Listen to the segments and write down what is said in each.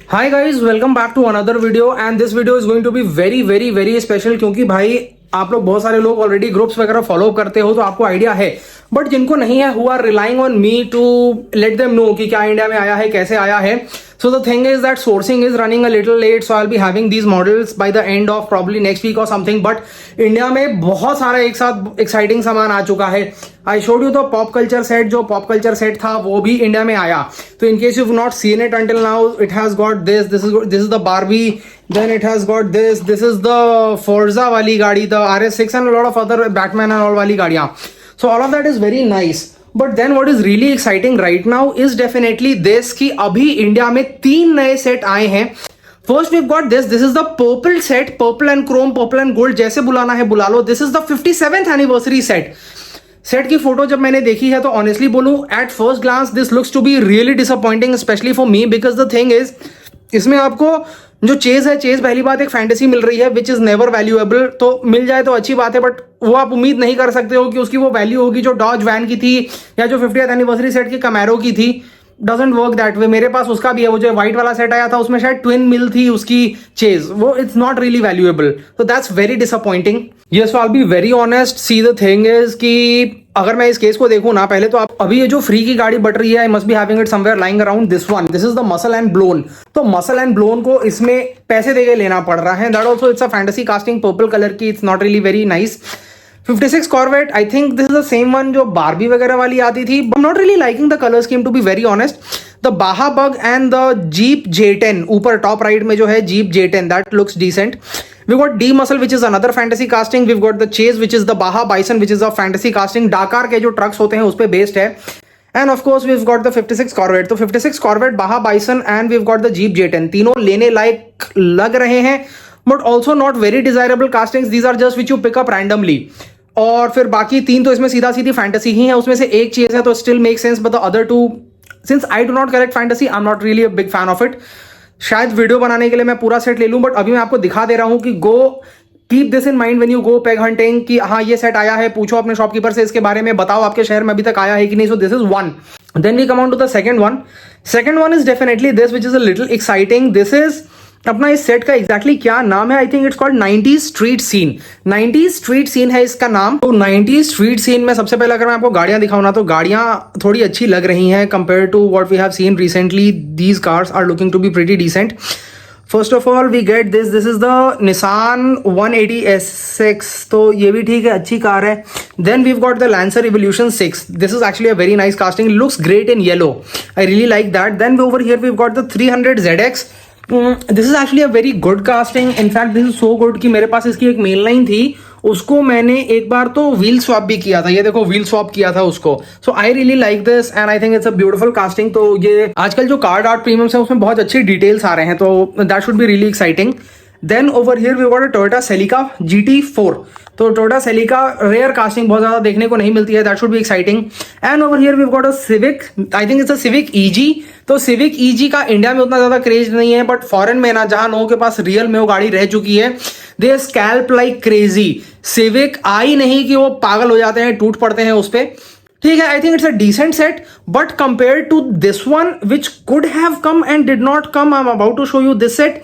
Hi guys, welcome back to another video and this video is going to be very very very special क्योंकि भाई आप लोग बहुत सारे लोग ऑलरेडी ग्रुप्स वगैरह फॉलो करते हो तो आपको आइडिया है, बट जिनको नहीं है, who are relying on me to let them know कि क्या इंडिया में आया है, कैसे आया है. So the thing is that sourcing is running a little late, so I'll be having these models by the end of probably next week or something. But India में बहुत सारा एक साथ एक्साइटिंग सामान आ चुका है. I showed you the pop culture set, जो pop culture set था वो भी इंडिया में आया. तो in case you have not seen it until now, it has got this is the Barbie, then it has got this is the Forza वाली गाड़ी, the RS6 and a lot of other Batman and all वाली गाड़ियां. So all of that is very nice. But then what is really exciting right now is definitely this कि अभी India में 3 नए set आए हैं. First we got this is the purple set, purple and chrome, purple and gold, जैसे बुलाना है बुला लो. This is the 57th anniversary set. Set की फोटो जब मैंने देखी है तो ऑनेस्टली बोलूं, at first glance this looks to be really disappointing, specially for me, because the thing is इसमें आपको जो चेज है, चेज पहली बात एक फैंटेसी मिल रही है विच इज नेवर वैल्यूएबल. तो मिल जाए तो अच्छी बात है, बट वो आप उम्मीद नहीं कर सकते हो कि उसकी वो वैल्यू होगी जो डॉज वैन की थी या जो 50th एनिवर्सरी सेट की कैमेरो की थी. Doesn't work that way. मेरे पास उसका भी है, वो जो व्हाइट वाला सेट आया था उसमें शायद ट्विन मिल थी उसकी चेज, वो इट्स नॉट रियली वैल्यूएबल. तो that's very disappointing. Yes, I will be very honest. See the thing is कि अगर मैं इस केस को देखूं ना, पहले तो आप अभी ये जो फ्री की गाड़ी बट रही है, I must be having it somewhere lying around. This is the muscle and blown. तो मसल एंड ब्लोन को इसमें पैसे देके लेना पड़ रहा है. That also it's a fantasy casting, purple colour की. It's not really very nice. 56 Corvette, I think this is the same one जो बारबी वगैरह वाली आती थी. I am not really liking the colour scheme to be very honest. The Baja bug and the Jeep J10 ऊपर top right में जो है Jeep J10, that looks decent. We've got D Muscle, which is another fantasy casting. We've got the Chase, which is the Baja Bison, which is a fantasy casting. Dakar के जो trucks होते हैं उस पे based है. And of course we've got the 56 Corvette. तो 56 Corvette, Baja Bison and we've got the Jeep J10. तीनों लेने लायक लग रहे हैं, but also not very desirable castings. These are just which you pick up randomly. और फिर बाकी 3 तो इसमें सीधा सीधी फैंटेसी ही है. उसमें से एक चीज है तो still makes sense, but the other 2, since I do not collect fantasy, I'm not really a big fan of it. शायद वीडियो बनाने के लिए मैं पूरा सेट ले लूं, बट अभी मैं आपको दिखा दे रहा हूं कि go keep this in mind when you go peg hunting कि हाँ ये सेट आया है. पूछो अपने शॉपकीपर से इसके बारे में, बताओ आपके शहर में अभी तक आया है कि नहीं. So this is one. Then we come on to the second one. Second one is definitely this which is a little exciting. This is अपना इस सेट का एग्जैक्टली क्या नाम है, I think it's called 90s street scene. 90s street scene है इसका नाम. तो 90s स्ट्रीट सीन में सबसे पहले अगर मैं आपको गाड़ियां दिखाऊं ना, तो गाड़ियां थोड़ी अच्छी लग रही हैं compare to what we have seen recently. These cars are looking to be pretty decent. First of all we get this is the Nissan 180 SX. तो ये भी ठीक है, अच्छी कार है. Then we've got the Lancer Evolution 6. This is actually a very nice casting, looks great in yellow. I really like that. Then over here we've got the 300 ZX. This is actually a very good casting. In fact this is so good कि मेरे पास इसकी एक main line थी, उसको मैंने एक बार तो wheel swap भी किया था. ये देखो व्हील स्वैप किया था उसको. So I really like this and I think it's a beautiful casting. तो ये आजकल जो कार्ड आर्ट प्रीमियम्स है उसमें बहुत अच्छे डिटेल्स आ रहे हैं, तो that should be really exciting. Then over here we got a Toyota Celica GT4. तो टोयोटा सेलिका रेयर कास्टिंग बहुत ज्यादा देखने को नहीं मिलती है, that should be exciting. And over here we got a Civic, I think it's a Civic EG. तो Civic EG का इंडिया में उतना ज्यादा क्रेज नहीं है, बट फॉरेन में ना, जहां लोगों के पास रियल में वो गाड़ी रह चुकी है, दे स्कैल्प लाइक क्रेजी. सिविक आई नहीं कि वो पागल हो जाते हैं, टूट पड़ते हैं उस पर. ठीक है, I think it's a decent set, but compare to this one which could have come and did not come, I am about to show you this set.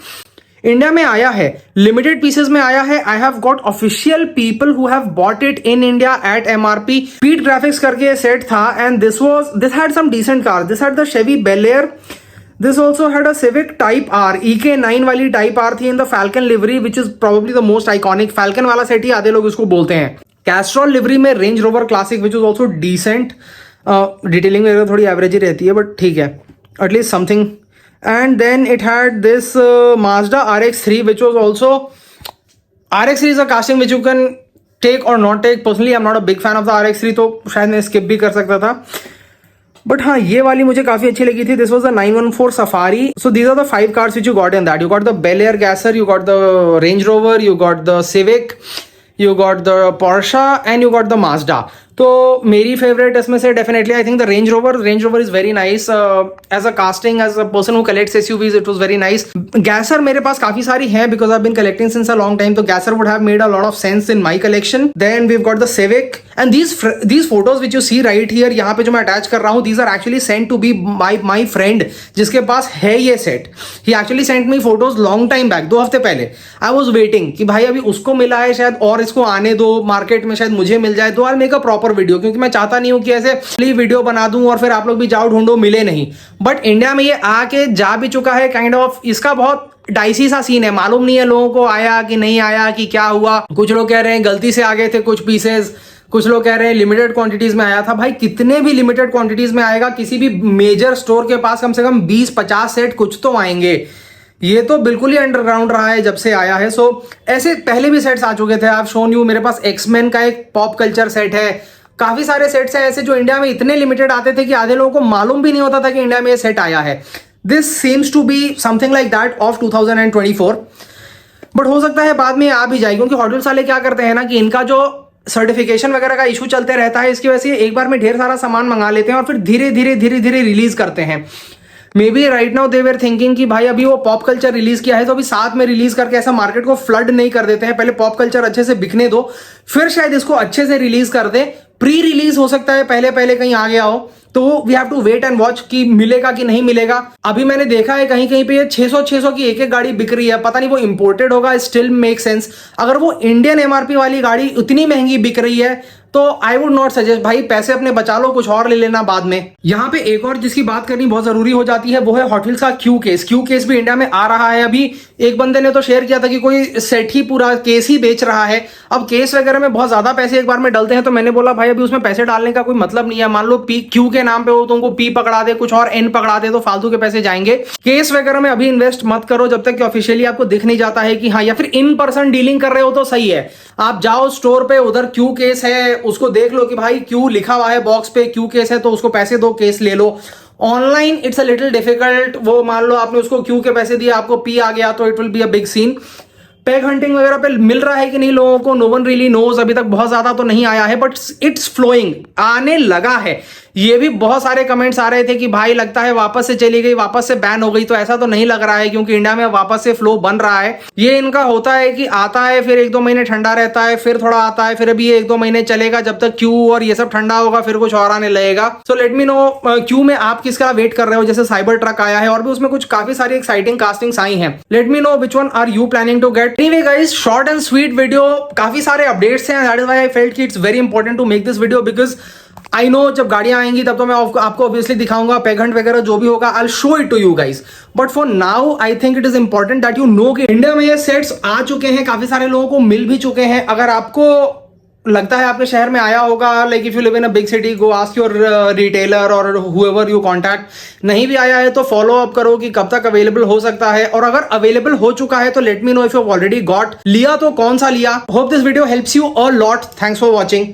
India में आया है, लिमिटेड पीसेस में आया है. I have got official people who have bought it in India at MRP. Speed graphics करके set था and this had some decent car. This had the Chevy Bel Air. This also had a Civic Type R, EK9 वाली Type R थी in the Falcon livery, which is probably the most iconic. Falcon वाला set ही आधे लोग इसको बोलते हैं. Castrol livery में Range Rover Classic, which was also decent. Detailing वगैरह थोड़ी एवरेज ही रहती है, बट ठीक है, at least something. And then it had this Mazda RX-3, which was also RX-3 is a casting which you can take or not take. Personally, I'm not a big fan of the RX-3, तो शायद मैं skip भी कर सकता था. But हाँ, ये वाली मुझे काफी अच्छी लगी थी. This was the 914 Safari. So these are the 5 cars which you got in that. You got the Bel Air Gasser, you got the Range Rover, you got the Civic, you got the Porsche and you got the Mazda. तो मेरी favourite इसमें से definitely I think the Range Rover is very nice as a casting, as a person who collects SUVs, it was very nice. Gasser मेरे पास काफी सारी है because I been collecting since a long time, तो gasser would have made a lot of sense in my collection. Then we have got the Civic and these photos which you see right here, यहाँ पे जो मैं attach कर रहा हूँ, these are actually sent to be my friend जिसके पास है ये set. He actually sent me photos long time back, 2 हफ्ते पहले. I was waiting कि भाई अभी उसको मिला है शायद और इसको आने दो मार्केट में, शायद मुझे मिल जाए तो I'll make a proper video, क्योंकि मैं चाहता नहीं हूँ कि ऐसे वीडियो बना दूं और फिर आप लोग भी जाओ ढूंढो मिले नहीं. बट इंडिया में ये आके जा भी चुका है काइंड ऑफ. इसका बहुत डाइसी सा सीन है, मालूम नहीं है लोगों को आया कि नहीं आया, कि क्या हुआ. कुछ लोग कह रहे हैं गलती से आ गए थे कुछ पीसेस, कुछ लोग कह रहे हैं लिमिटेड क्वांटिटीज में आया था. भाई कितने भी लिमिटेड क्वांटिटीज में आएगा, किसी भी मेजर स्टोर के पास कम से कम 20-50 सेट कुछ तो आएंगे. ये तो बिल्कुल ही अंडरग्राउंड रहा है जब से आया है. सो ऐसे पहले भी सेट्स आ चुके थे. आप शोन यू, मेरे पास एक्समैन का एक पॉप कल्चर सेट है. काफी सारे सेट्स हैं ऐसे जो इंडिया में इतने लिमिटेड आते थे कि आधे लोगों को मालूम भी नहीं होता था कि इंडिया में ये सेट आया है. This seems to be something like that of 2024. बट हो सकता है बाद में आ भी जाए, क्योंकि हॉट व्हील्स वाले क्या करते हैं ना कि इनका जो सर्टिफिकेशन वगैरह का इशू चलते रहता है, इसकी वजह से एक बार में ढेर सारा सामान मंगा लेते हैं और फिर धीरे धीरे रिलीज करते हैं. May be right now they were thinking कि भाई अभी वो पॉप कल्चर रिलीज किया है तो अभी साथ में रिलीज करके ऐसा मार्केट को फ्लड नहीं कर देते हैं. पहले पॉप कल्चर अच्छे से बिकने दो, फिर शायद इसको अच्छे से रिलीज कर दे. प्री रिलीज हो सकता है पहले कहीं आ गया हो, तो we have to wait and watch कि मिलेगा कि नहीं मिलेगा. अभी मैंने देखा है कहीं कहीं पे ये 600 की एक गाड़ी बिक रही है. पता नहीं वो इंपोर्टेड होगा, स्टिल मेक सेंस. अगर वो इंडियन एमआरपी वाली गाड़ी उतनी महंगी बिक रही है तो आई वुड नॉट सजेस्ट. भाई पैसे अपने बचा लो, कुछ और ले लेना बाद में. यहाँ पे एक और जिसकी बात करनी बहुत जरूरी हो जाती है वो है हॉट व्हील्स का क्यू केस भी इंडिया में आ रहा है. अभी एक बंदे ने तो शेयर किया था कि कोई सेट ही पूरा केस ही बेच रहा है. अब केस वगैरह में बहुत ज्यादा पैसे एक बार में डलते हैं, तो मैंने बोला भाई अभी उसमें पैसे डालने का कोई मतलब नहीं है. मान लो पी क्यू के नाम पे हो तो उनको पी पकड़ा दे, कुछ और एन पकड़ा दे, तो फालतू के पैसे जाएंगे. केस वगैरह में अभी इन्वेस्ट मत करो जब तक कि ऑफिशियली आपको दिख नहीं जाता है कि हाँ, या फिर इन पर्सन डीलिंग कर रहे हो तो सही है. आप जाओ स्टोर पे, उधर क्यू केस है, उसको देख लो कि भाई क्यू लिखा हुआ है बॉक्स पे, क्यू केस है, तो उसको पैसे दो, केस ले लो. Online it's a little difficult. वो मान लो आपने उसको क्यू के पैसे दिए, आपको पी आ गया तो it will be a big scene. Peg hunting वगैरह पे मिल रहा है कि नहीं लोगों को, नो वन रियली नोज. अभी तक बहुत ज्यादा तो नहीं आया है, बट इट्स फ्लोइंग, आने लगा है. ये भी बहुत सारे कमेंट्स आ रहे थे कि भाई लगता है वापस से चली गई, वापस से बैन हो गई. तो ऐसा तो नहीं लग रहा है, क्योंकि इंडिया में वापस से फ्लो बन रहा है. ये इनका होता है कि आता है, फिर 1-2 महीने ठंडा रहता है, फिर थोड़ा आता है, फिर अभी 1-2 महीने चलेगा जब तक क्यू और ये सब ठंडा होगा, फिर कुछ और आने लगेगा. So let me no Q में आप किसका वेट कर रहे हो. जैसे साइबर ट्रक आया है और भी उसमें कुछ काफी सारी एक्साइटिंग कास्टिंग्स आई हैं. Let me know which one are you planning to get. Anyway guys, short and sweet video, काफी सारे अपडेट्स हैं. That is why I felt कि it's very important to make this video, because I know जब गाड़ियां आएंगी तब तो मैं आपको ऑब्वियसली दिखाऊंगा पैग हंट वगैरह जो भी होगा. I will show it to you guys. But for now I think it is important that you know कि इंडिया में ये सेट्स आ चुके हैं, काफी सारे लोगों को मिल भी चुके हैं. अगर आपको लगता है आपके शहर में आया होगा, like if you live in a big city, go ask your retailer और हुएवर यू कॉन्टैक्ट. नहीं भी आया है तो फॉलो अप करो कि कब तक अवेलेबल हो सकता है, और अगर अवेलेबल हो चुका है तो late me know if you already got लिया तो कौन सा लिया. Hope this video helps you a lot. Thanks for watching.